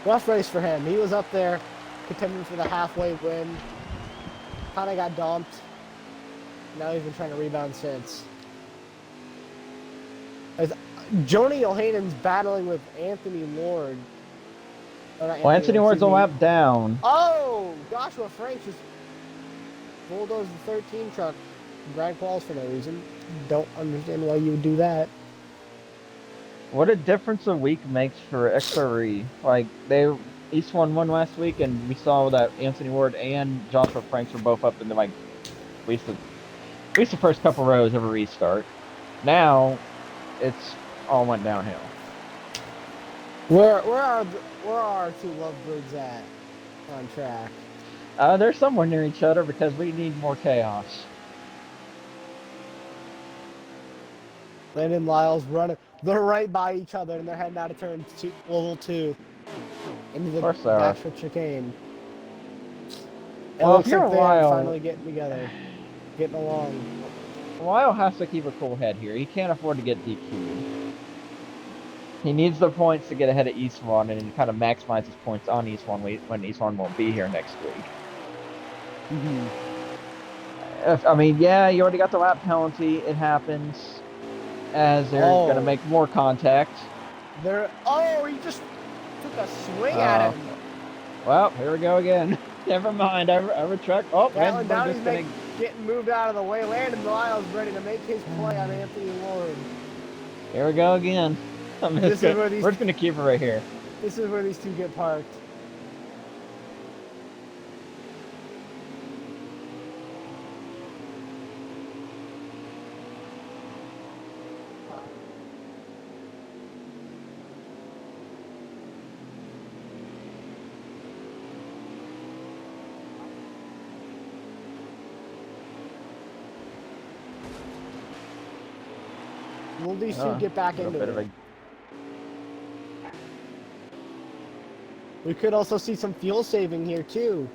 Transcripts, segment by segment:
rough race for him. He was up there contending for the halfway win. Kind of got dumped. Now he's been trying to rebound since. As Joni Johanen's battling with Anthony Ward. Well, Anthony Ward's a lap down. Oh, Joshua Franks just bulldozed the 13 truck. Brad Qualls for no reason. Don't understand why you would do that. What a difference a week makes for XRE. Like, East won last week, and we saw that Anthony Ward and Joshua Franks were both up in the, like, at least the first couple rows of a restart. Now, it's all went downhill. Where are our two lovebirds at on track? They're somewhere near each other because we need more chaos. Landon Lyles running. They're right by each other, and they're heading out of turn level 2 into the Bashford chicane. It looks like they're finally getting together, getting along. Lyle has to keep a cool head here. He can't afford to get DQ'd. He needs the points to get ahead of East One and kind of maximize his points on East One when East One won't be here next week. Mm-hmm. I mean, yeah, you already got the lap penalty. It happens. As they're going to make more contact. He just took a swing at him. Well, here we go again. Never mind, I retract. Oh, and now he's getting moved out of the way. Landon Lyles ready to make his play on Anthony Ward. Here we go again. We're just going to keep it right here. This is where these two get parked. Will these two get back into it? We could also see some fuel saving here too.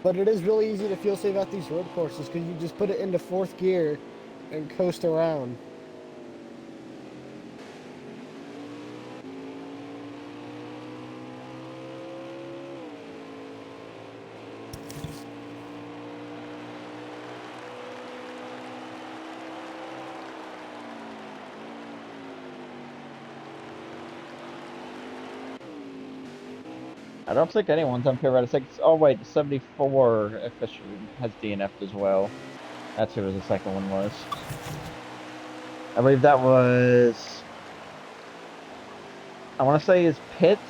But it is really easy to fuel save at these road courses because you just put it into 4th gear and coast around. I don't think anyone's on P-Red 6. Oh, wait, the 74 officially has DNF'd as well. That's who the second one was. I believe that was... I want to say is Pitts.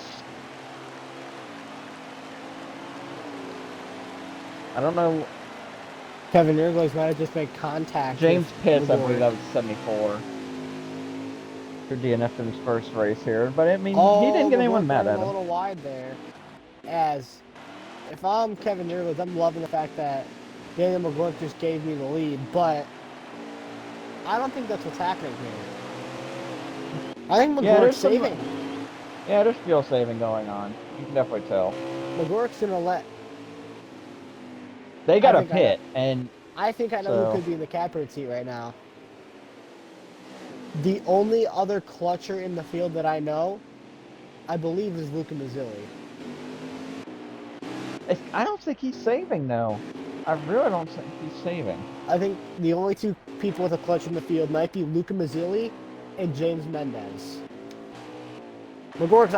I don't know. Kevin Ergles might have just made contact. James Pitts, I believe that was 74. Who DNF'd in his first race here. But, I mean, he didn't get anyone mad at him. A little wide there. As if I'm Kevin Ergles, I'm loving the fact that Daniel McGuirk just gave me the lead, but I don't think that's what's happening here. I think McGuirk's saving. Yeah, there's fuel saving going on. You can definitely tell. McGuirk's gonna let. They got a pit, and I think I know who could be in the catbird seat right now. The only other clutcher in the field that I know, I believe, is Luca Mazzilli. I don't think he's saving, though. I really don't think he's saving. I think the only two people with a clutch in the field might be Luca Mazzilli and James Mendez. McGuirk's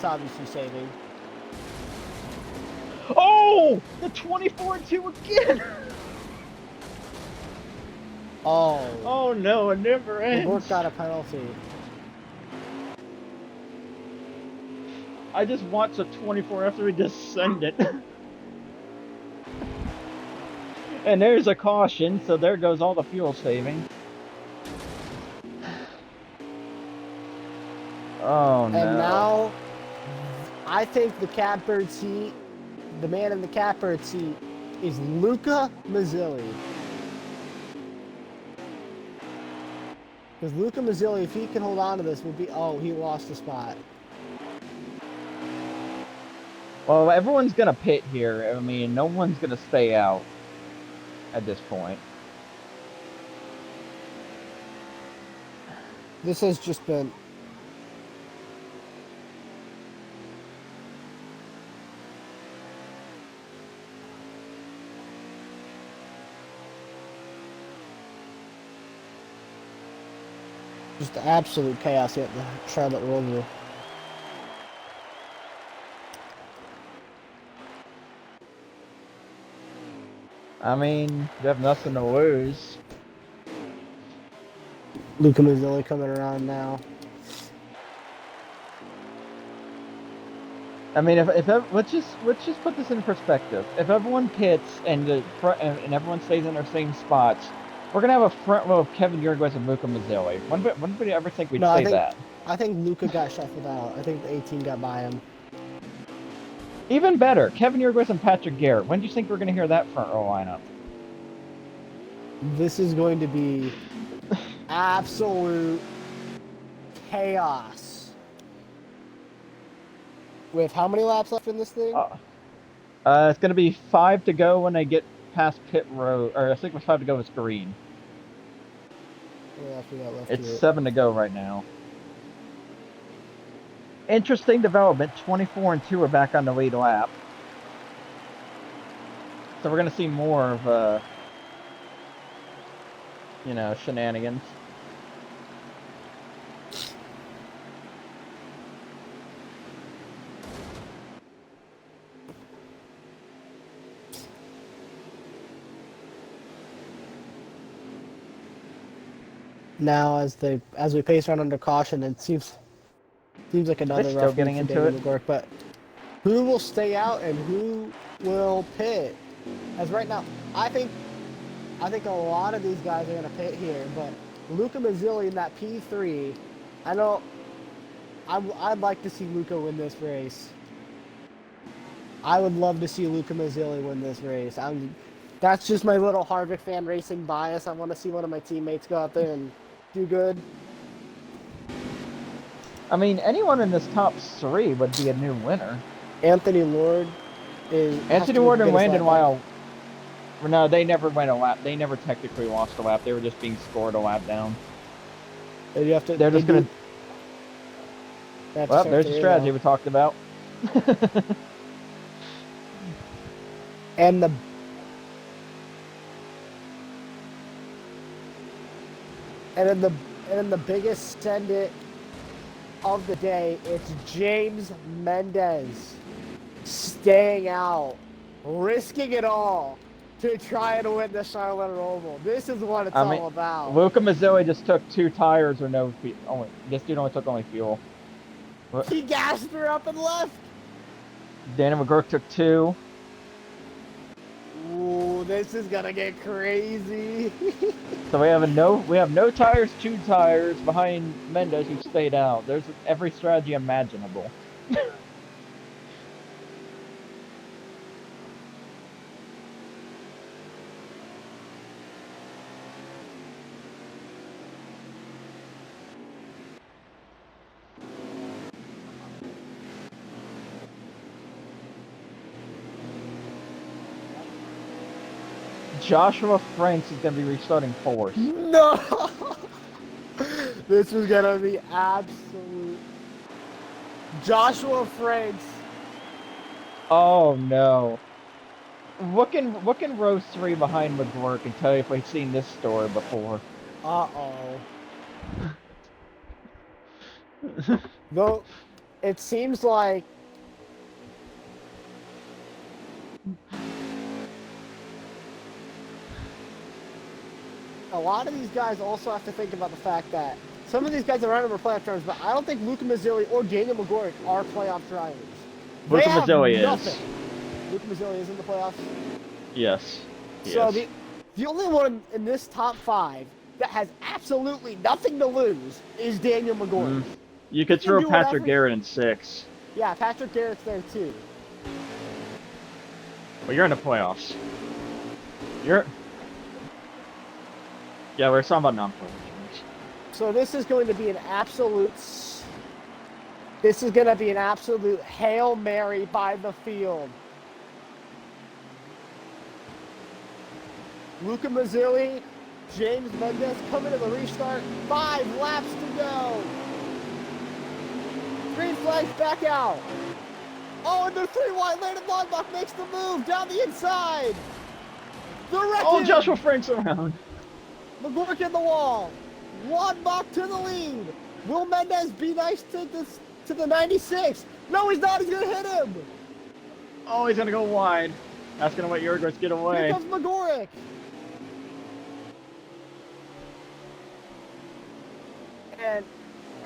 obviously saving. Oh! The 24-2 again! Oh no, it never ends. McGuirk got a penalty. I just watched a 24 after we just send it. And there's a caution, so there goes all the fuel saving. Oh no. And now, I think the catbird seat, the man in the catbird seat, is Luca Mazzilli. Because Luca Mazzilli, if he can hold on to this, will be... Oh, he lost the spot. Well, everyone's going to pit here. I mean, no one's going to stay out at this point. This has just been. Just absolute chaos here at the Charlotte Roval. I mean, you have nothing to lose. Luca Mazzilli coming around now. I mean, if let's just put this in perspective. If everyone pits and and everyone stays in their same spots, we're gonna have a front row of Kevin Yergues and Luca Mazzilli. When would anybody ever think we'd No, say that? I think Luca got shuffled out. I think the 18 got by him. Even better, Kevin Yergues and Patrick Garrett. When do you think we're gonna hear that front row lineup? This is going to be absolute chaos. With how many laps left in this thing? It's gonna be 5 to go when they get past pit road, or I think it's 5 to go. It's green. It's 7 to go right now. Interesting development. 24 and 2 are back on the lead lap, so we're gonna see more of shenanigans. Now, as we pace around under caution, it seems like another They're rough still getting week for into Danny it. McGurk, but who will stay out and who will pit? As right now, I think a lot of these guys are going to pit here, but Luca Mazzilli in that P3, I'd like to see Luca win this race. I would love to see Luca Mazzilli win this race. That's just my little Harvick fan racing bias. I want to see one of my teammates go out there and do good. I mean, anyone in this top 3 would be a new winner. Anthony Ward and Landon Weil. No, they never went a lap. They never technically lost a lap. They were just being scored a lap down. They're just gonna. Well, there's the strategy we talked about. And then the biggest send it of the day, it's James Mendez staying out, risking it all to try and win the Charlotte Roval. This is what it's all about. Luca Mazzilli just took 2 tires or no fuel. This dude only took fuel. He gassed her up and left. Danny McGurk took 2. Ooh, this is gonna get crazy. So we have no tires, 2 tires behind Mendez, who stayed out. There's every strategy imaginable. Joshua Franks is going to be restarting 4th. No! This is going to be absolute. Joshua Franks. Oh no. Look in row 3 behind McGurk and tell you if we've seen this story before. Uh-oh. Though, it seems like a lot of these guys also have to think about the fact that some of these guys are running for playoff drivers, but I don't think Luca Mazzilli or Daniel McGurk are playoff drivers. Luca Mazzilli is. Luca Mazzilli is in the playoffs? Yes. So the only one in this top 5 that has absolutely nothing to lose is Daniel McGurk. You could throw Patrick Garrett in 6. Yeah, Patrick Garrett's there too. But you're in the playoffs. Yeah, we're talking about non-playoffs. So this is going to be an absolute. This is going to be an absolute Hail Mary by the field. Luca Mazzilli James Mendez coming to the restart. 5 laps to go. Green flag's back out. Oh, and they're 3 wide. Landon Lonbach makes the move down the inside. The wreck. Oh, Joshua Frank's around. McGurk in the wall. Lonbach to the lead. Will Mendez be nice to the 96? No, he's not. He's going to hit him. Oh, he's going to go wide. That's going to let Uruguay get away. Here comes McGurk. And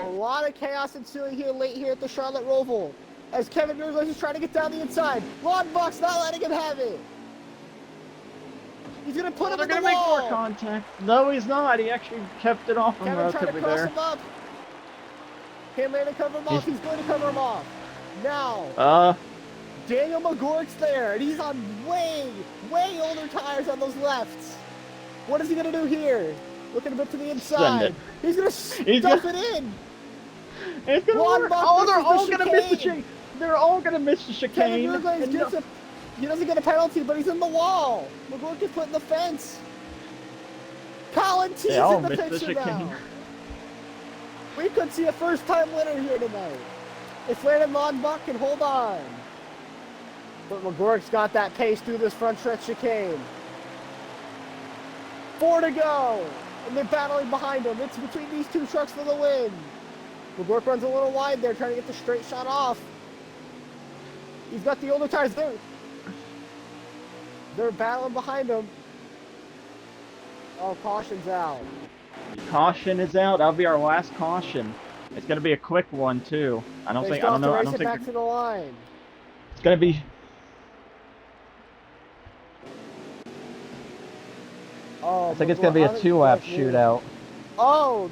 a lot of chaos ensuing here late here at the Charlotte Roval. As Kevin Uruguay is trying to get down the inside. Lonbach's not letting him have it. He's going to put him in the wall. They're going to make more contact. No, he's not. He actually kept it off him Kevin trying to relatively cross there. him up. Can't land to cover him off. He's going to cover him off. Now, Daniel McGurk's there, and he's on way older tires on those lefts. What is he going to do here? Looking a bit to the inside. He's going to stuff it in. It's going to work. Oh, they're all going to miss the chicane. They're all going to miss the chicane. He doesn't get a penalty, but he's in the wall. McGurk is put in the fence. Colin T's in the picture now. We could see a first-time winner here tonight. If Landon Lonbach can hold on. But McGurk's got that pace through this front stretch chicane. 4 to go. And they're battling behind him. It's between these 2 trucks for the win. McGurk runs a little wide there, trying to get the straight shot off. He's got the older tires there. They're battling behind him. Oh, caution's out. Caution is out. That'll be our last caution. It's going to be a quick one too. I don't think. Back to the line. It's going to be. Oh, I think it's going to be a 2-lap shootout. Oh,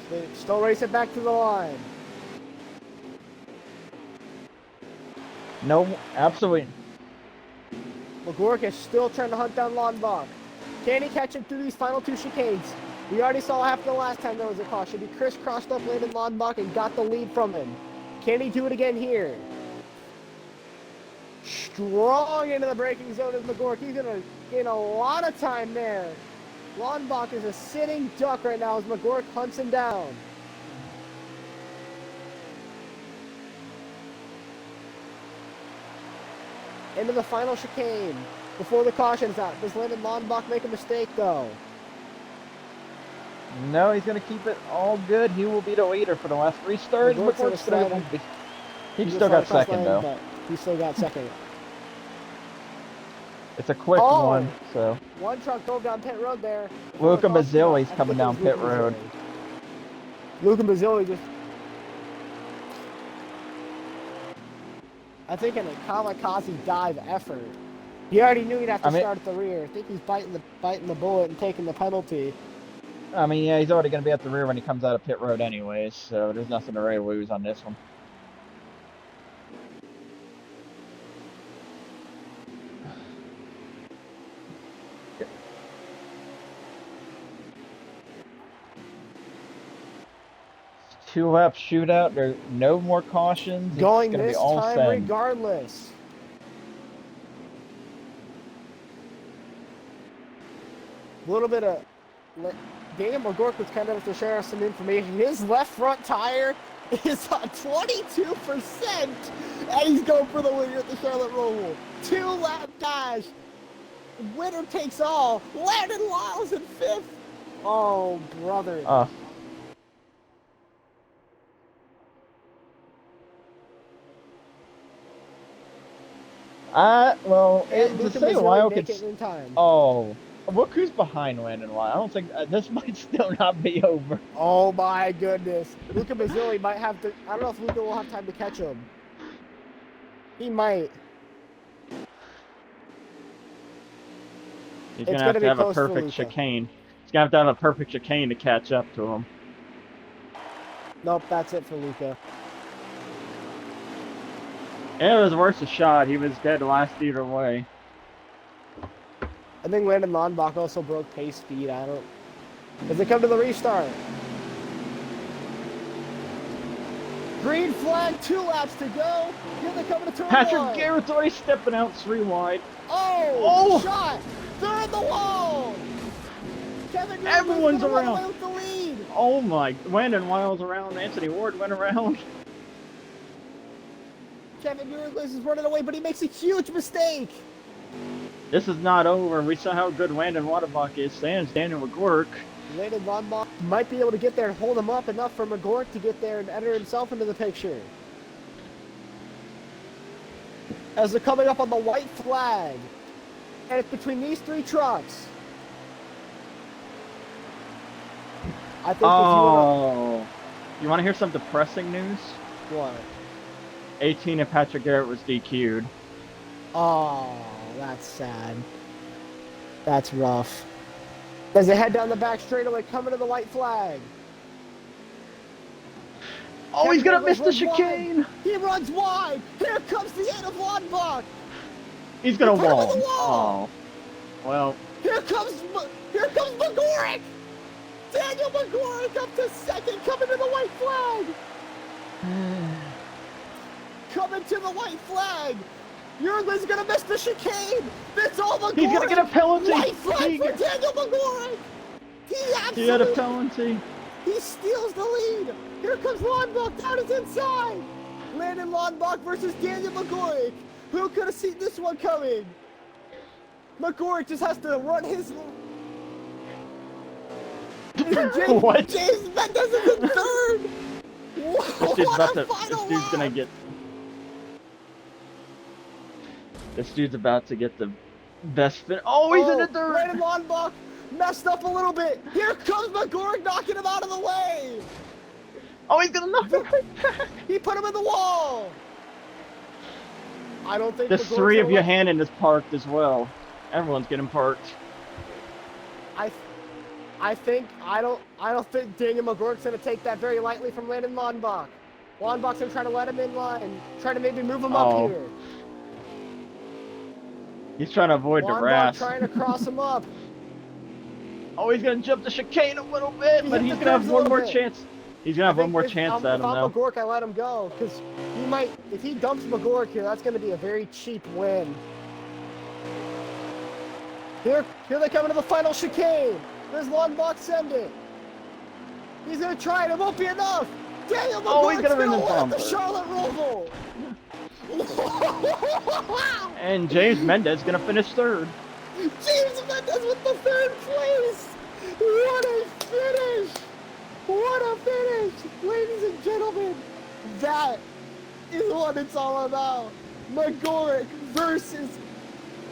they still race it back to the line. No, absolutely. McGurk is still trying to hunt down Lonbach. Can he catch him through these final 2 chicanes? We already saw what happened the last time there was a caution. He crisscrossed up Landon Lonbach and got the lead from him. Can he do it again here? Strong into the braking zone is McGurk. He's going to gain a lot of time there. Lonbach is a sitting duck right now as McGurk hunts him down. Into the final chicane before the caution's out. Does Landon Lonbach make a mistake though? No, he's going to keep it all good. He will be the leader for the last restart. He still got second though. He still got second. It's a quick one, so. One truck drove down pit road there. Luca Mazzilli's coming down pit road. Luca Mazzilli just... I think in a kamikaze dive effort. He already knew he'd have to start at the rear. I think he's biting the bullet and taking the penalty. I mean, yeah, he's already going to be at the rear when he comes out of pit road anyways, so there's nothing to really lose on this one. Two-lap shootout. There's no more cautions. Going this time regardless. A little bit of... Daniel McGurk was kind of to share us some information. His left front tire is on 22%, and he's going for the winner at the Charlotte Roval. 2-lap dash. Winner takes all. Landon Lyles in 5th. Oh, brother. Well, to say Lyle could... Oh. Look who's behind Landon Lyle. I don't think... this might still not be over. Oh, my goodness. Luca Mazzilli might have to... I don't know if Luca will have time to catch him. He might. He's going to have to have a perfect chicane. He's going to have a perfect chicane to catch up to him. Nope, that's it for Luca. It was worth a shot. He was dead last either way. I think Landon Lonbach also broke pace speed. I don't... As they come to the restart. Green flag, 2 laps to go. Here they come to turn 1. Patrick Garrett's already stepping out 3 wide. Oh! Shot! They're in the wall! Kevin Newland's Everyone's gonna run around. away with the lead. Oh my! Landon Wiles around. Anthony Ward went around. Kevin Newland is running away, but he makes a huge mistake. This is not over. We saw how good Landon Waterbach is. Sans Daniel McGurk. Landon Lonbach might be able to get there and hold him up enough for McGurk to get there and enter himself into the picture. As they're coming up on the white flag. And it's between these three trucks. I think You want to hear some depressing news? What? 18 and Patrick Garrett was DQ'd. Oh, that's sad. That's rough. As they head down the back straightaway, coming to the white flag. Oh, he's gonna miss the chicane! Wide. He runs wide! Here comes the end of Lonbach! He's gonna wall. Oh. Well. Here comes McGurk! Daniel McGurk up to second, coming to the white flag! Coming to the white flag! Yurlin's gonna miss the chicane! That's all McGurk! He's gonna get a penalty! White flag for Daniel McGurk! He had a penalty! He steals the lead! Here comes Lonbach down his inside! Landon Lonbach versus Daniel McGurk! Who could have seen this one coming? McGurk just has to run his... What? James Mendez is in third! This dude's about to get the best spin. Oh, he's in the third! Landon Lonbach messed up a little bit. Here comes McGurk knocking him out of the way. Oh, he's gonna knock him right back. He put him in the wall. I don't think There's McGurk's 3 of gonna Yohannan is parked as well. Everyone's getting parked. I don't think Daniel McGurk's gonna take that very lightly from Landon Lonbach. Lonbach's gonna try to let him in line, try to maybe move him up here. He's trying to avoid Lonbach DeRass. trying to cross him up. Oh, he's gonna jump the chicane a little bit, but he's gonna have one more chance. He's gonna have one more chance at him now. If I'm McGurk, I let him go, because he might, if he dumps McGurk here, that's gonna be a very cheap win. Here they come into the final chicane. There's Lonbach send it. He's gonna try it. It won't be enough. Daniel McGurk's he's gonna win the Charlotte Roval. And James Mendez gonna finish third. James Mendez with the third place. What a finish! What a finish! Ladies and gentlemen, that is what it's all about. McGurk versus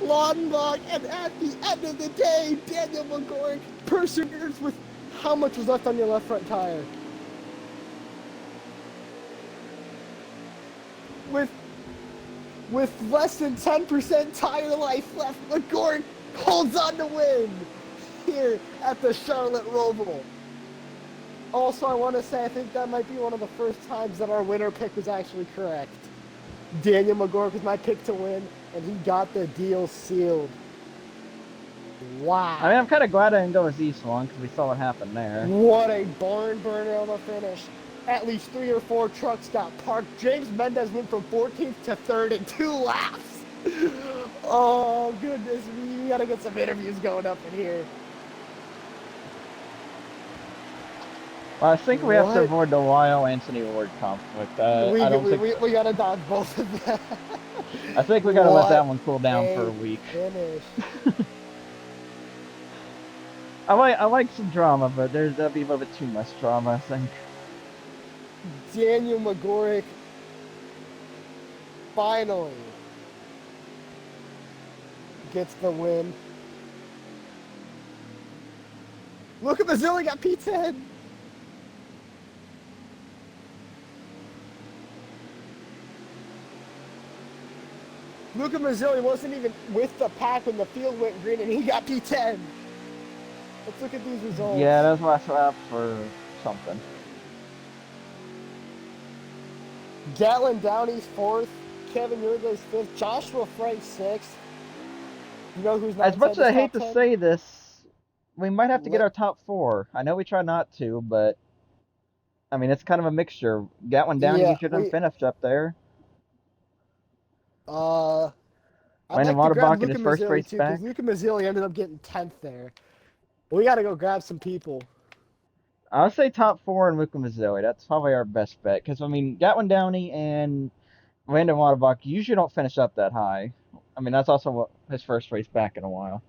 Lonbach, and at the end of the day, Daniel McGurk perseveres with how much was left on your left front tire? With less than 10% tire life left, McGurk holds on to win here at the Charlotte Roval. Also, I want to say I think that might be one of the first times that our winner pick was actually correct. Daniel McGurk was my pick to win, and he got the deal sealed. Wow. I mean, I'm kind of glad I didn't go with East one because we saw what happened there. What a barn burner of a finish. At least 3 or 4 trucks got parked. James Mendez went from 14th to 3rd in 2 laps. Oh, goodness. We got to get some interviews going up in here. Well, I think we have to avoid the Weil Anthony Ward conflict. We got to dodge both of them. I think we got to let that one cool down for a week. Finish. I like some drama, but that'll be a little bit too much drama, I think. Daniel McGurk finally gets the win. Look at Mazzilli got P10. Luca Mazzilli wasn't even with the pack when the field went green, and he got P10. Let's look at these results. Yeah, that's last lap for something. Gatlin Downey's 4th, Kevin Yurley's 5th, Joshua Frank 6th. You know who's not as much as I hate to 10? say this, we might have to get our top 4. I know we try not to, but I mean it's kind of a mixture. Gatlin Downey should have finished up there. I'd Landon like to grab Waterbach in his first race too, back. Luca Mazzilli ended up getting 10th there. We gotta go grab some people. I would say top four in Luka Mazzilli. That's probably our best bet. Because, I mean, Gatwin Downey and Landon Waterbach usually don't finish up that high. I mean, that's also his first race back in a while.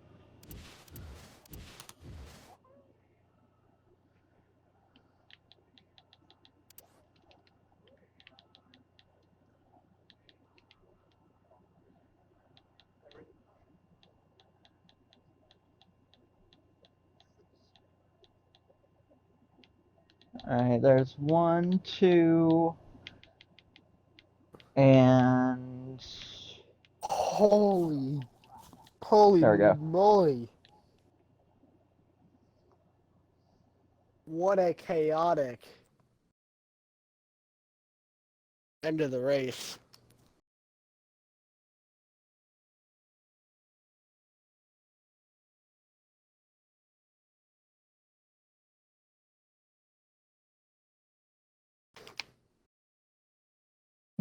All right, there's one, two, and Holy, holy there we go. moly. What a chaotic end of the race.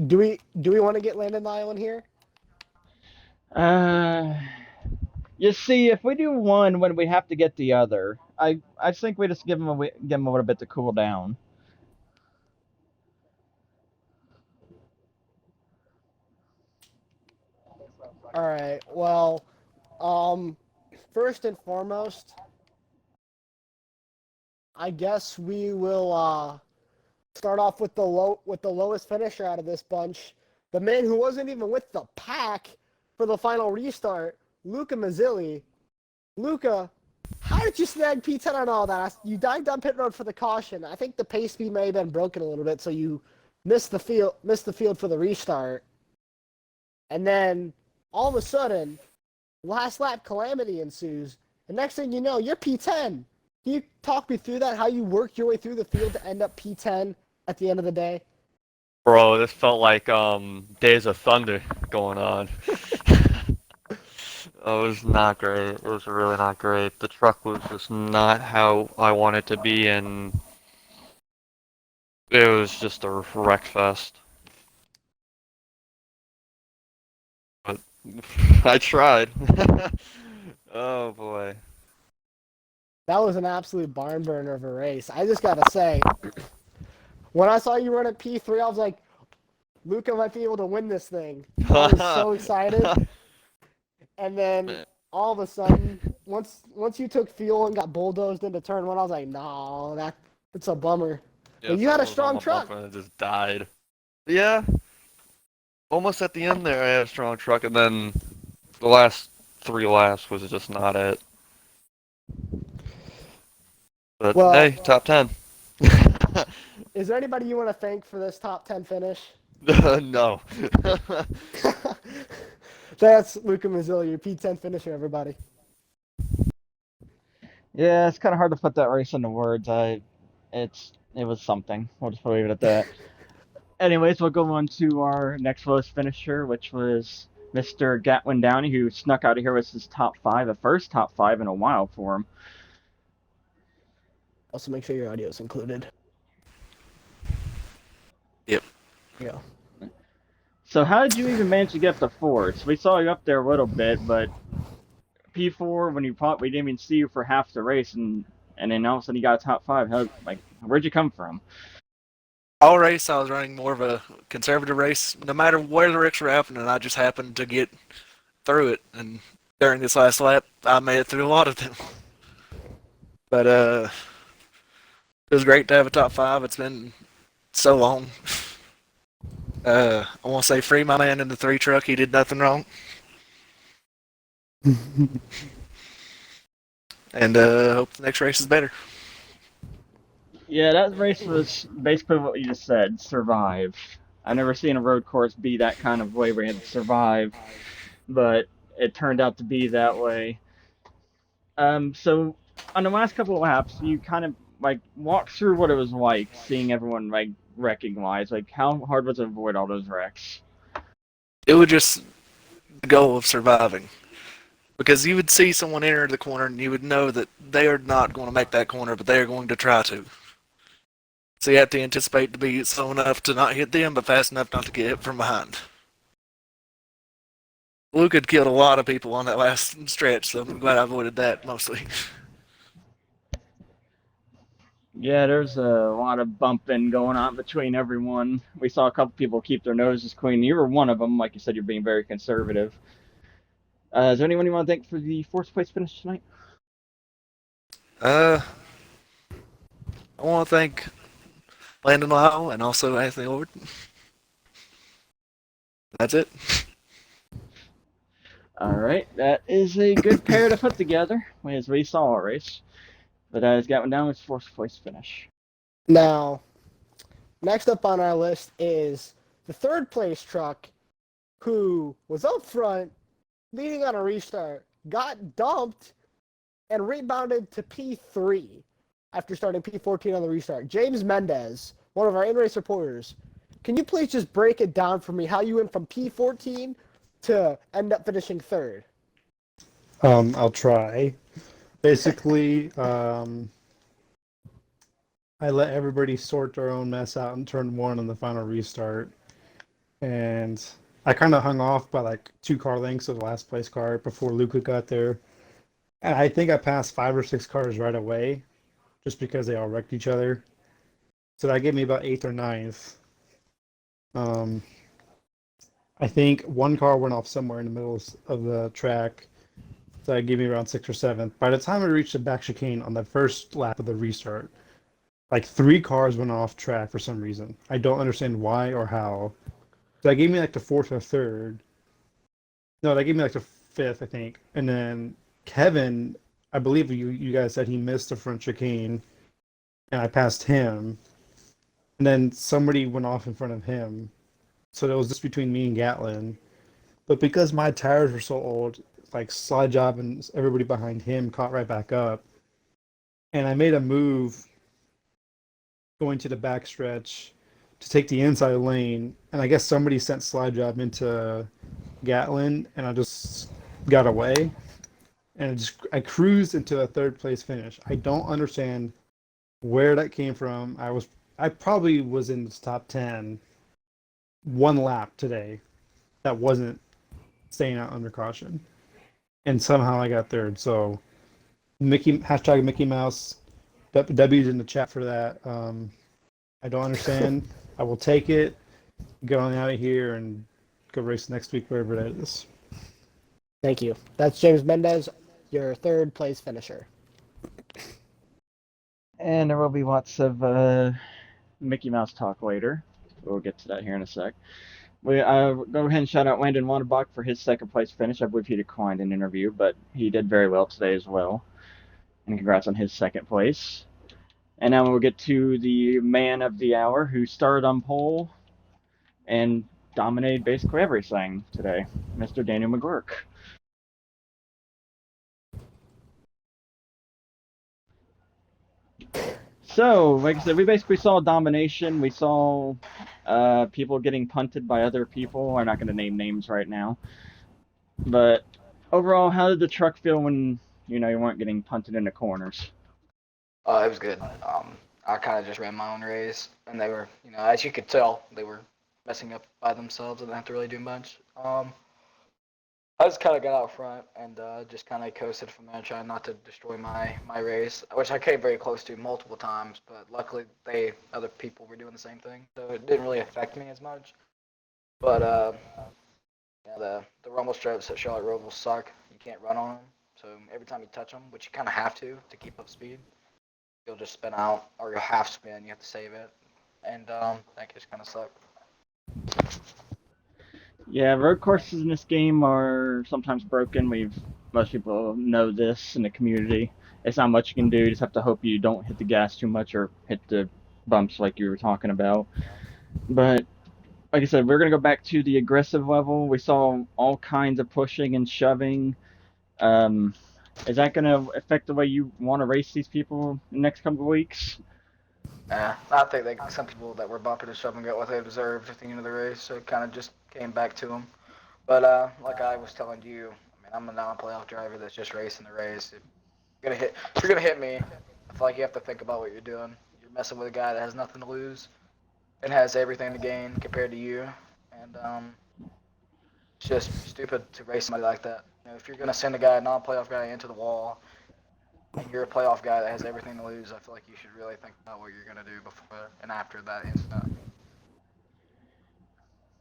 Do we want to get Landon Lyle in here? Uh, you see, if we do one when we have to get the other, I think we just give him a little bit to cool down. All right. Well, first and foremost, I guess we will start off with the lowest finisher out of this bunch. The man who wasn't even with the pack for the final restart, Luca Mazzilli. Luca, how did you snag P10 on all that? You dived on pit road for the caution. I think the pace speed may have been broken a little bit, so you missed the field for the restart. And then all of a sudden, last lap calamity ensues. And next thing you know, you're P10. Can you talk me through that? How you worked your way through the field to end up P10 at the end of the day? Bro, this felt like Days of Thunder going on. Oh, it was not great. It was really not great. The truck was just not how I wanted it to be, and it was just a wreck fest. But I tried. Oh boy. That was an absolute barn burner of a race. I just gotta say, when I saw you run at P3, I was like, Luca might be able to win this thing. I was so excited. And then all of a sudden, once you took fuel and got bulldozed into turn one, I was like, no, that's a bummer. Yeah, But you had a strong truck. And it just died. Yeah. Almost at the end there, I had a strong truck, and then the last 3 laps was just not it. But Well, hey, top 10. Is there anybody you want to thank for this top 10 finish? No. That's Luca Mazzilli, your P10 finisher, everybody. Yeah, it's kind of hard to put that race into words. It was something. We'll just leave it at that. Anyways, we'll go on to our next lowest finisher, which was Mr. Gatwin Downey, who snuck out of here with his top five, the first top five in a while for him. Also, make sure your audio is included. Yep. Yeah. So how did you even manage to get up to fourth? We saw you up there a little bit, but P4 when you popped, we didn't even see you for half the race, and then all of a sudden you got a top five. Where'd you come from? All race, I was running more of a conservative race. No matter where the wrecks were happening, I just happened to get through it. And during this last lap, I made it through a lot of them. But it was great to have a top five. It's been so long. I want to say free my man in the 3 truck. He did nothing wrong. And hope the next race is better. Yeah, that race was basically what you just said, survive. I've never seen a road course be that kind of way where you had to survive, but it turned out to be that way. So on the last couple of laps, you kind of walk through what it was like seeing everyone wrecking wise. How hard was it to avoid all those wrecks? It was just the goal of surviving. Because you would see someone enter the corner and you would know that they are not going to make that corner, but they are going to try to. So you have to anticipate to be slow enough to not hit them, but fast enough not to get hit from behind. Luke had killed a lot of people on that last stretch, so I'm glad I avoided that mostly. Yeah, there's a lot of bumping going on between everyone. We saw a couple people keep their noses clean. You were one of them. Like you said, you're being very conservative. Is there anyone you want to thank for the fourth place finish tonight? Uh, I want to thank Landon Lyle and also Anthony Lord. That's it. All right, that is a good pair to put together as we saw a race. But it's got one down with fourth place finish. Now, next up on our list is the third place truck who was up front, leading on a restart, got dumped, and rebounded to P3 after starting P14 on the restart. James Mendez, one of our in-race reporters, can you please just break it down for me how you went from P14 to end up finishing third? I'll try. Basically, I let everybody sort their own mess out in turn one on the final restart. And I kind of hung off by like 2 car lengths of the last place car before Luca got there. And I think I passed 5 or 6 cars right away just because they all wrecked each other. So that gave me about eighth or ninth. Um, I think 1 car went off somewhere in the middle of the track. So that gave me around sixth or seventh. By the time I reached the back chicane on the first lap of the restart, like 3 cars went off track for some reason. I don't understand why or how. So that gave me like the fourth or third. No, that gave me like the fifth, I think. And then Kevin, I believe you guys said he missed the front chicane, and I passed him. And then somebody went off in front of him. So that was just between me and Gatlin. But because my tires were so old, like slide job and everybody behind him caught right back up. And I made a move going to the back stretch to take the inside lane. And I guess somebody sent slide job into Gatlin, and I just got away. And I cruised into a third place finish. I don't understand where that came from. I probably was in the top 10 1 lap today that wasn't staying out under caution, and somehow I got third. So hashtag Mickey Mouse. W's in the chat for that. I don't understand. I will take it. Get on out of here and go race next week wherever that is. Thank you. That's James Mendez, your third place finisher. And there will be lots of Mickey Mouse talk later. We'll get to that here in a sec. We go ahead and shout out Landon Wanderbach for his second place finish. I believe he declined an interview, but he did very well today as well. And congrats on his second place. And now we'll get to the man of the hour who started on pole and dominated basically everything today, Mr. Daniel McGurk. So, like I said, we basically saw domination. We saw people getting punted by other people. I'm not going to name names right now. But overall, how did the truck feel when you weren't getting punted into corners? It was good. I kind of just ran my own race, and they were, as you could tell, they were messing up by themselves and didn't have to really do much. I just kind of got out front and just kind of coasted from there, trying not to destroy my race, which I came very close to multiple times. But luckily, other people were doing the same thing, so it didn't really affect me as much. But the rumble strips at Charlotte Roval suck. You can't run on them, so every time you touch them, which you kind of have to keep up speed, you'll just spin out, or you'll half spin. You have to save it, and that just kind of sucked. Yeah, road courses in this game are sometimes broken. Most people know this in the community. It's not much you can do. You just have to hope you don't hit the gas too much or hit the bumps like you were talking about. But like I said, we're gonna go back to the aggressive level. We saw all kinds of pushing and shoving. Um, is that gonna affect the way you want to race these people in the next couple of weeks? Yeah, I think some people that were bumping and shoving got what they deserved at the end of the race, so it kind of just came back to them. But like I was telling you, I mean, I'm a non-playoff driver that's just racing the race. If you're gonna hit me, I feel like you have to think about what you're doing. You're messing with a guy that has nothing to lose and has everything to gain compared to you, and it's just stupid to race somebody like that. If you're gonna send a non-playoff guy into the wall, and you're a playoff guy that has everything to lose, I feel like you should really think about what you're gonna do before and after that incident.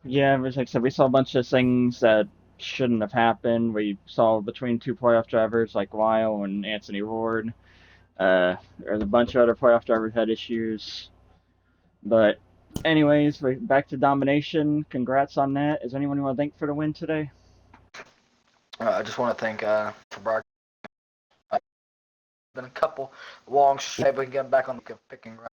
Yeah, like I said, we saw a bunch of things that shouldn't have happened. We saw between two playoff drivers like Lyle and Anthony Ward. There's a bunch of other playoff drivers had issues. But anyways, back to domination. Congrats on that. Is anyone you want to thank for the win today? I just want to thank for Brock. Been a couple long maybe we can get back on the picking ground.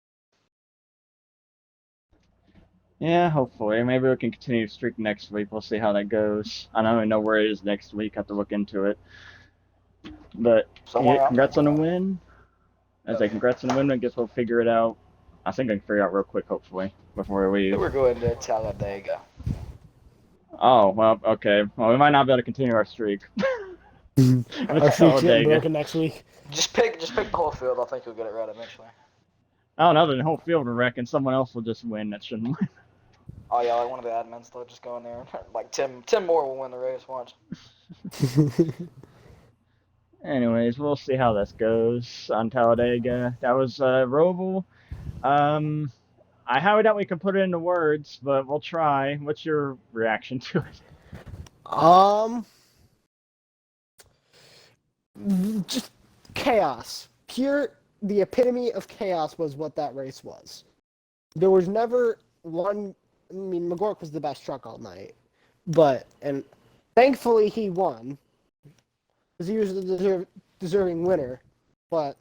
Yeah, hopefully. Maybe we can continue to streak next week. We'll see how that goes. I don't even know where it is next week. I have to look into it. But Somewhere yeah, out congrats on the there. win. As I congrats on the win, I guess we'll figure it out. I think I can figure it out real quick, hopefully, before we leave. We're going to Talladega. Oh, well, okay. Well, we might not be able to continue our streak. Our streak's getting broken next week. Just pick the whole field. I think you'll get it right eventually. I don't know, the whole field will wreck and someone else will just win that shouldn't win. Oh yeah, like one of the admins, they'll just go in there. Like Tim Moore will win the race. Watch. Anyways, we'll see how this goes on Talladega. That was Roval. I highly doubt we can put it into words, but we'll try. What's your reaction to it? Just chaos. The epitome of chaos was what that race was. There was never one. I mean, McGurk was the best truck all night, and thankfully he won because he was the deserving winner. But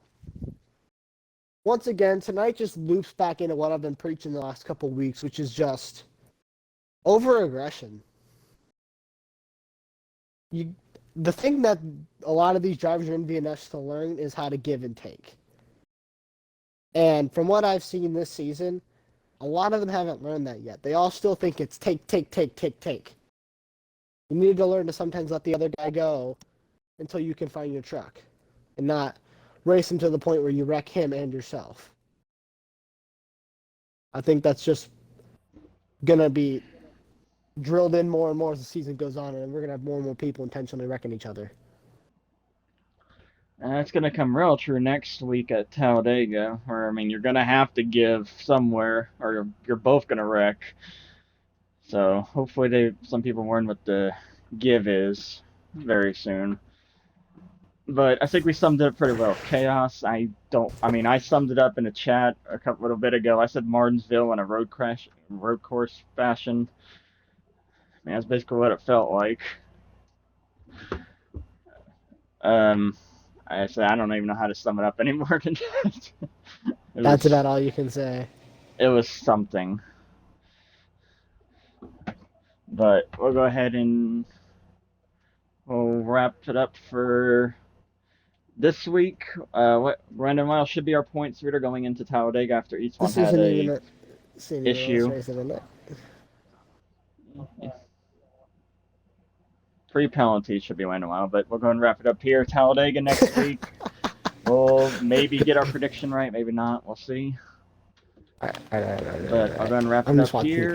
once again, tonight just loops back into what I've been preaching the last couple of weeks, which is just over-aggression. The thing that a lot of these drivers are in VNS to learn is how to give and take. And from what I've seen this season, a lot of them haven't learned that yet. They all still think it's take, take, take, take, take. You need to learn to sometimes let the other guy go until you can find your truck and not race him to the point where you wreck him and yourself. I think that's just going to be drilled in more and more as the season goes on, and we're going to have more and more people intentionally wrecking each other. It's going to come real true next week at Talladega, where, I mean, you're going to have to give somewhere, or you're both going to wreck. So hopefully some people learn what the give is very soon. But I think we summed it up pretty well. Chaos, I summed it up in a chat a little bit ago. I said Martinsville in a road course fashion. I mean, that's basically what it felt like. I said I don't even know how to sum it up anymore than that. That's about all you can say. It was something. But we'll go ahead and we'll wrap it up for this week. What Brandon Miles should be our points leader going into Talladega after each one had a issue. Free penalties should be Landon Wild, but we'll go and wrap it up here. Talladega next week. We'll maybe get our prediction right, maybe not. We'll see. All right. But I'll go and wrap it up here.